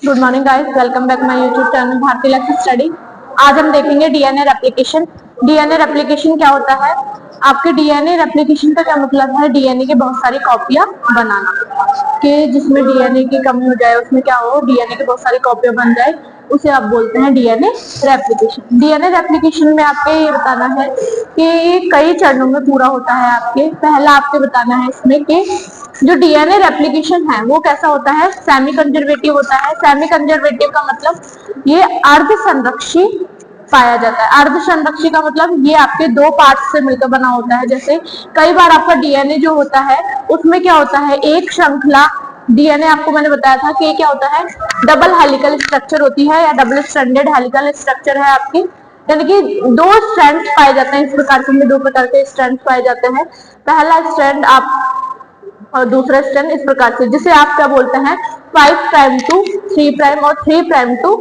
Good morning guys, welcome back my YouTube channel Bharati lecture study. आज हम देखेंगे DNA replication. DNA replication क्या होता है? आपके डीएनए रेप्लिकेशन का क्या मतलब है? डीएनए की बहुत सारी कॉपियां बनाना, कि जिसमें डीएनए की कमी हो जाए, उसमें क्या हो, डीएनए की बहुत सारी कॉपियां बन जाए, उसे आप बोलते हैं डीएनए रेप्लिकेशन। डीएनए रेप्लिकेशन में आपको ये बताना है कि कई चरणों में पूरा होता है। आपके पहला आपको बताना है इसमें कि जो डीएनए रेप्लिकेशन है वो कैसा होता है? सेमी कंजर्वेटिव होता है। सेमी कंजर्वेटिव का मतलब ये अर्ध संरक्षी पाया जाता है। अर्ध संरक्षी का मतलब ये आपके दो पार्ट से मिलकर बना होता है। जैसे कई बार आपका डीएनए जो होता है उसमें क्या होता है, एक श्रृंखला डीएनए आपको मैंने बताया था कि क्या होता है, डबल हेलिकल स्ट्रक्चर होती है या डबल स्ट्रैंडेड हेलिकल स्ट्रक्चर है आपकी, यानी कि दो स्ट्रैंड्स पाए जाते हैं। इस प्रकार से दो प्रकार के स्ट्रैंड्स पाए जाते हैं। पहला स्ट्रैंड आप और दूसरा स्ट्रैंड इस प्रकार से, जिसे आप क्या बोलते हैं, 5 प्राइम टू 3 प्राइम और 3 प्राइम टू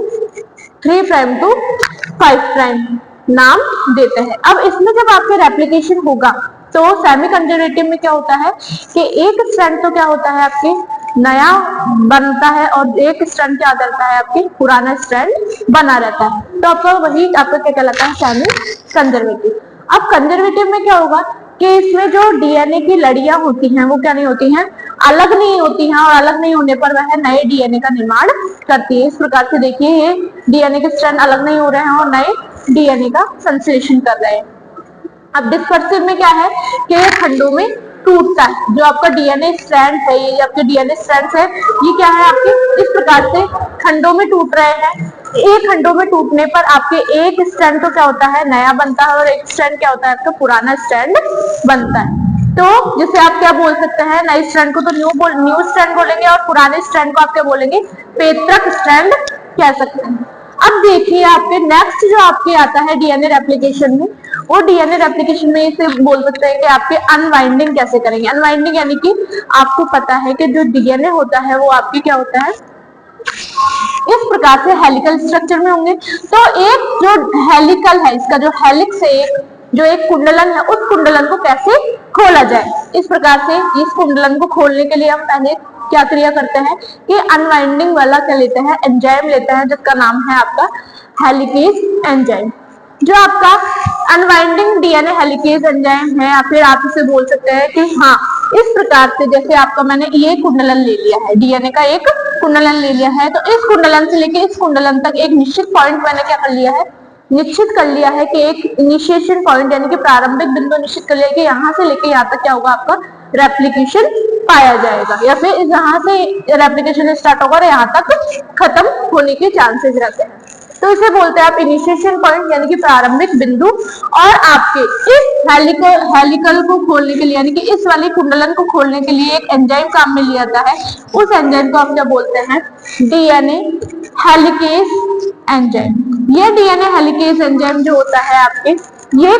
5 प्राइम नाम देते हैं। अब इसमें जब आपके रेप्लिकेशन होगा तो सेमी कंजर्वेटिव में क्या होता है कि एक स्ट्रैंड तो क्या होता है, आपके नया बनता है और एक स्ट्रैंड क्या करता है, आपके पुराना स्ट्रैंड बना रहता है। तो आपका वही आपका क्या कहलाता है, सेमी कंजर्वेटिव। अब कंजर्वेटिव में क्या होगा कि इसमें जो डीएनए की लड़ियां होती हैं वो क्या नहीं होती हैं, अलग नहीं होती हैं, और अलग नहीं होने पर वह नए डीएनए का निर्माण करती है। इस प्रकार से देखिए ये डीएनए के स्ट्रैंड अलग नहीं हो रहे हैं और नए डीएनए का संश्लेषण कर रहे हैं। अब डिस्पर्सिव में क्या है कि ये खंडों में टूटता है। जो आपका डीएनए स्ट्रैंड है, ये आपके डीएनए स्ट्रैंड्स है, ये क्या है आपके इस प्रकार से खंडों में टूट रहे हैं। एक खंडों में टूटने पर आपके एक स्ट्रैंड तो क्या होता है, नया बनता है, और एक स्ट्रैंड क्या होता है, आपका पुराना स्ट्रैंड बनता है। तो जिसे आप क्या बोल सकते हैं, नए स्ट्रैंड को तो न्यू स्ट्रैंड बोलेंगे और पुराने स्ट्रैंड को आप क्या बोलेंगे, पैतृक स्ट्रैंड कह सकते हैं। अब देखिए आपके नेक्स्ट जो आपके आता है डीएनए रेप्लिकेशन में, वो डीएनए रेप्लिकेशन में इसे बोल सकते हैं कि आपके अनवाइंडिंग कैसे करेंगे। अनवाइंडिंग यानी कि आपको पता है कि जो डीएनए होता है वो आपकी क्या होता है, इस प्रकार से हेलिकल स्ट्रक्चर में होंगे। तो एक जो हेलिकल है, इसका जो हेलिक्स है, जो एक कुंडलन है, उस कुंडलन को कैसे खोला जाए। इस प्रकार से इस कुंडलन को खोलने के लिए हम पहले क्या क्रिया करते हैं कि अनवाइंडिंग वाला क्या लेते हैं, एंजाइम लेते हैं, जिसका नाम है आपका हेलिकेज एंजाइम। जो आपका अनवाइंडिंग डीएनए हेलिकेज एंजाइम है, या फिर आप इसे बोल सकते हैं कि हाँ, इस प्रकार से जैसे आपका मैंने ये कुंडलन ले लिया है, डीएनए का एक कुंडलन ले लिया है, तो इस कुंडलन से लेके इस कुंडलन तक एक निश्चित पॉइंट मैंने क्या कर लिया है, निश्चित कर लिया है कि एक इनिशिएशन पॉइंट यानी कि प्रारंभिक बिंदु निश्चित कर लिया कि यहाँ से लेके यहाँ तक क्या होगा, आपका रेप्लिकेशन पाया जाएगा, या फिर यहाँ से रेप्लिकेशन स्टार्ट होगा और यहाँ तक खत्म होने के चांसेस रहते हैं। तो इसे बोलते हैं आप इनिशिएशन पॉइंट यानी कि प्रारंभिक बिंदु। और आपके इस हेलिकल को खोलने के लिए यानी कि इस वाली कुंडलन को खोलने के लिए एक एंजाइम काम में लिया जाता है। उस एंजाइम को आप क्या बोलते हैं, डीएनए हेलिकेज एंजाइम। ये डीएनए हेलिकेज एंजाइम जो होता है आपके, ये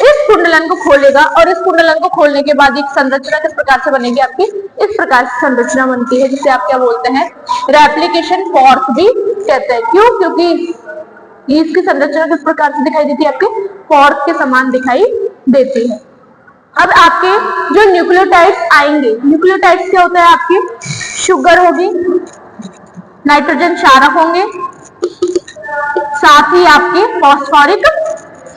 इस कुंडलन को खोलेगा और इस कुंडलन को खोलने के बाद एक संरचना किस प्रकार से बनेगी, आपकी इस प्रकार से संरचना बनती है, जिसे आप क्या बोलते हैं, रेप्लिकेशन फॉर्क भी कहते हैं। क्यों? क्योंकि इसकी संरचना किस प्रकार से दिखाई देती है, आपके फॉर्क के समान दिखाई देती है। अब आपके जो न्यूक्लियोटाइड्स आएंगे, न्यूक्लियोटाइड्स क्या होता है, आपकी शुगर होगी, नाइट्रोजन क्षारक होंगे, साथ ही आपके फॉस्फोरिक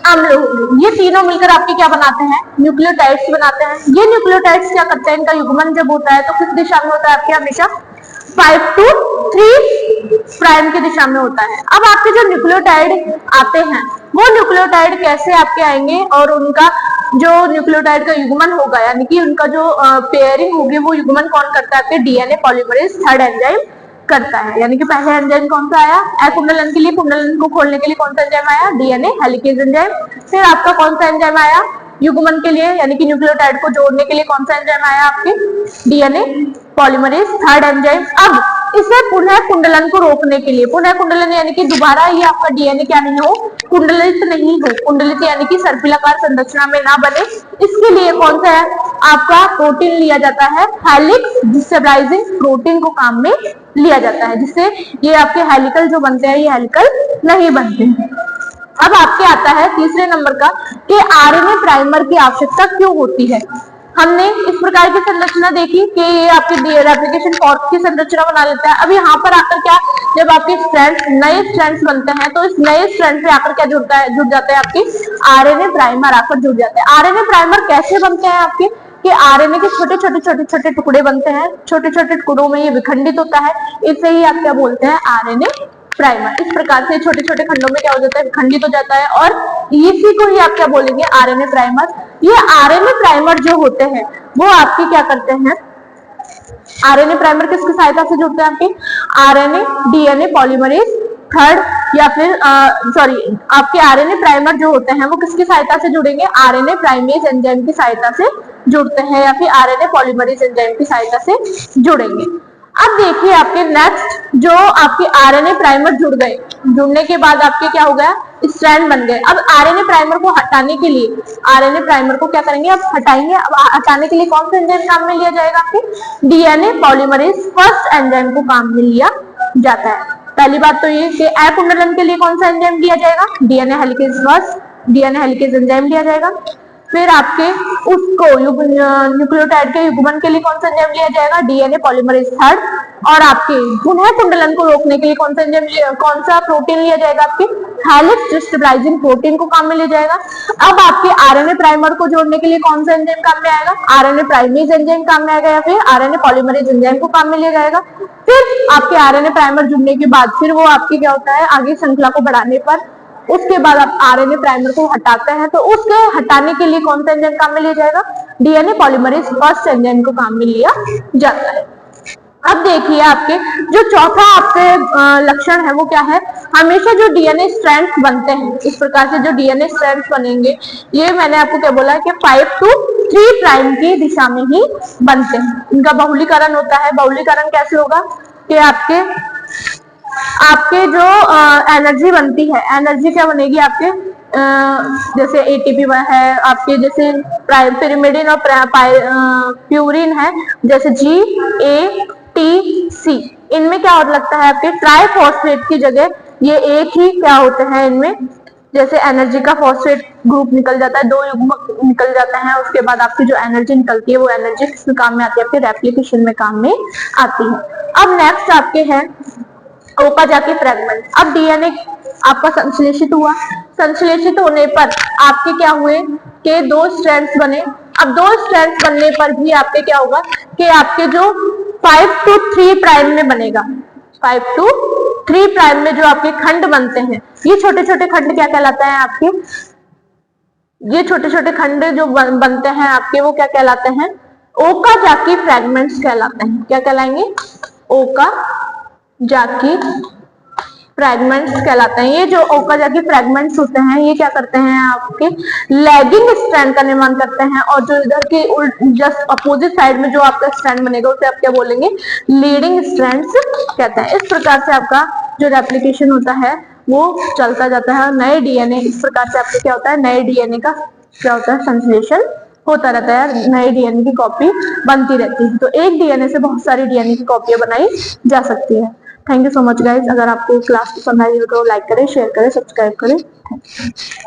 अम्ल होंगे। ये तीनों मिलकर आपके क्या बनाते हैं, न्यूक्लियोटाइड्स बनाते हैं। ये न्यूक्लियोटाइड्स क्या करते हैं, इनका युग्मन जब होता है तो किस दिशा में होता है, आपके हमेशा 5 to 3 प्राइम की दिशा में होता है। अब आपके जो न्यूक्लियोटाइड आते हैं वो न्यूक्लियोटाइड कैसे आपके आएंगे, और उनका जो न्यूक्लियोटाइड का युग्मन होगा यानी कि उनका जो पेयरिंग होगी, वो युग्मन कौन करता है, आपके डीएनए पॉलीमरेज थर्ड एंजाइम करता है। यानी कि पहले एंजाइम कौन सा आया, कुंडलन के लिए, कुंडलन को खोलने के लिए कौन सा एंजाइम आया, डीएनए हेलिकेज एंजाइम। फिर आपका कौन सा एंजाइम आया, युग्मन के लिए यानी कि न्यूक्लियोटाइड को जोड़ने के लिए कौन सा एंजाइम आया, आपके डीएनए पॉलीमरेज थर्ड एंजाइम। अब इसे पुनः कुंडलन को रोकने के लिए, पुनः कुंडलन यानी कि दोबारा ये आपका डीएनए क्या नहीं हो, कुंडलित नहीं हो, कुंडलित यानी कि सर्पिलाकार संरचना में ना बने, इसके लिए कौन सा है, आपका प्रोटीन लिया जाता है, हेलिक्स डिस्टेबलाइजिंग प्रोटीन को काम में लिया जाता है, जिससे ये आपके हेलिकल जो बनते हैं, ये हेलिकल नहीं बनते हैं। अब आपके आता है तीसरे नंबर का कि आरएनए प्राइमर की आवश्यकता क्यों होती है। हमने इस प्रकार की संरचना देखी कि ये आपकी रेप्लिकेशन फॉर्क की संरचना बना लेता है। अब यहाँ पर आकर क्या, जब आपके स्ट्रैंड्स नए स्ट्रैंड्स बनते हैं तो इस नए स्ट्रैंड पे आकर क्या जुड़ जाता है आपकी आरएनए प्राइमर आकर जुड़ जाते हैं। आरएनए प्राइमर कैसे बनते हैं आपके, कि आरएनए के छोटे टुकड़े बनते हैं, छोटे छोटे टुकड़ों में ये विखंडित होता है, इसे ही आप क्या बोलते हैं, आरएनए प्राइमर। इस प्रकार से छोटे छोटे खंडों में क्या हो जाता है, विखंडित हो जाता है और इसी को ही आप क्या बोलेंगे, आरएनए प्राइमर। ये आरएनए प्राइमर जो होते हैं वो आपके क्या करते हैं, आरएनए प्राइमर किसकी सहायता से जुड़ते हैं, आपके आरएनए डीएनए पॉलीमरेज थर्ड या फिर आपके आरएनए प्राइमर जो होते हैं वो किसकी सहायता से जुड़ेंगे, आरएनए प्राइमेज एंजाइम की सहायता से जुड़ते हैं या फिर आरएनए पॉलीमरेज एंजाइम की सहायता से जुड़ेंगे। अब देखिए आपके नेक्स्ट जो आपके आरएनए प्राइमर जुड़ गए, जुड़ने के बाद आपके क्या हो गया, स्ट्रैंड बन गए। अब आरएनए प्राइमर को हटाने के लिए, आरएनए प्राइमर को क्या करेंगे, अब हटाएंगे। अब हटाने के लिए कौन सा एंजाइम काम में लिया जाएगा, आपके डीएनए पॉलीमरेज फर्स्ट एंजाइम को काम में लिया जाता है। पहली बात तो ये कि अकुंडलन के लिए कौन सा एंजाइम लिया जाएगा, DNA helicase first, DNA helicase enzyme लिया जाएगा। फिर आपके उसको न्यूक्लियोटाइड के युग्मन के लिए कौन सा एंजाइम लिया जाएगा, डीएनए पॉलीमरेज थर्ड। और आपके पुनः कुंडलन को रोकने के लिए कौन सा एंजाइम, कौन सा प्रोटीन लिया जाएगा, आपके हेलिक्स डिस्टेबलाइजिंग प्रोटीन को काम में लिया जाएगा। अब आपके आरएनए प्राइमर को जोड़ने के लिए कौन सा एंजाइम काम में आएगा, आरएनए प्राइमेज एंजाइम काम में आएगा या फिर आरएनए पॉलीमरेज एंजाइम को काम में लिया जाएगा। फिर आपके आरएनए प्राइमर जुड़ने के बाद फिर वो आपकी क्या होता है, आगे श्रृंखला को बढ़ाने पर उसके बाद आप आरएनए प्राइमर को हटाते हैं तो उसके हटाने के लिए कौन सा एंजाइम काम में लिया जाएगा, डीएनए पॉलीमरेज फर्स्ट एंजाइम को काम में लिया जाता है। अब देखिए आपके जो चौथा आपके लक्षण है वो क्या है, हमेशा जो डीएनए स्ट्रैंड्स बनते हैं, इस प्रकार से जो डीएनए स्ट्रैंड्स बनेंगे ये मैंने आपको क्या बोला कि 5 to 3 प्राइम की दिशा में ही बनते हैं। इनका बहुलीकरण होता है। बहुलीकरण कैसे होगा कि आपके जो एनर्जी बनती है, एनर्जी क्या बनेगी आपके, जैसे एटीपी है आपके, जैसे पिरिमिडिन और प्यूरिन है, जैसे GATC, इनमें क्या और लगता है आपके ट्राइफॉस्फेट की जगह ये एक ही क्या होते हैं इनमें, जैसे एनर्जी का फॉस्फेट ग्रुप निकल जाता है, 2 युग्मक निकल जाता है, उसके बाद आपकी जो एनर्जी निकलती है वो एनर्जी किसमें काम में आती है, आपके रेप्लिकेशन में काम में आती है। अब नेक्स्ट आपके है ओकाजाकी फ्रेगमेंट। अब डीएनए आपका संश्लेषित हुआ, संश्लेषित होने पर आपके क्या हुए कि 2 स्ट्रैंड्स बने। अब 2 स्ट्रैंड्स बनने पर भी आपके क्या होगा कि आपके जो 5 to 3 प्राइम में बनेगा, 5 to 3 प्राइम में जो आपके खंड बनते हैं, ये छोटे छोटे खंड क्या कहलाते हैं आपके, ये छोटे छोटे खंड जो बनते हैं आपके वो क्या कहलाते हैं, ओकाजाकी फ्रेगमेंट्स कहलाते हैं। क्या कहलाएंगे, ओकाजाकी फ्रेगमेंट्स कहलाते हैं। ये जो ओकाजाकी फ्रेगमेंट्स होते हैं ये क्या करते हैं, आपके लैगिंग स्ट्रैंड का निर्माण करते हैं और जो इधर के जस्ट अपोजिट साइड में जो आपका स्ट्रैंड बनेगा उसे आप क्या बोलेंगे, लीडिंग स्ट्रैंड्स कहते हैं। इस प्रकार से आपका जो रेप्लिकेशन होता है वो चलता जाता है। नए डीएनए, इस प्रकार से आपके क्या होता है, नए डीएनए का क्या होता है, संश्लेषण होता रहता है, नए डीएनए की कॉपी बनती रहती है। तो एक डीएनए से बहुत सारी डीएनए की कॉपियां बनाई जा सकती है। Thank you so much guys. अगर आपको क्लास पसंद आई हो तो लाइक करें, शेयर करें, सब्सक्राइब करें।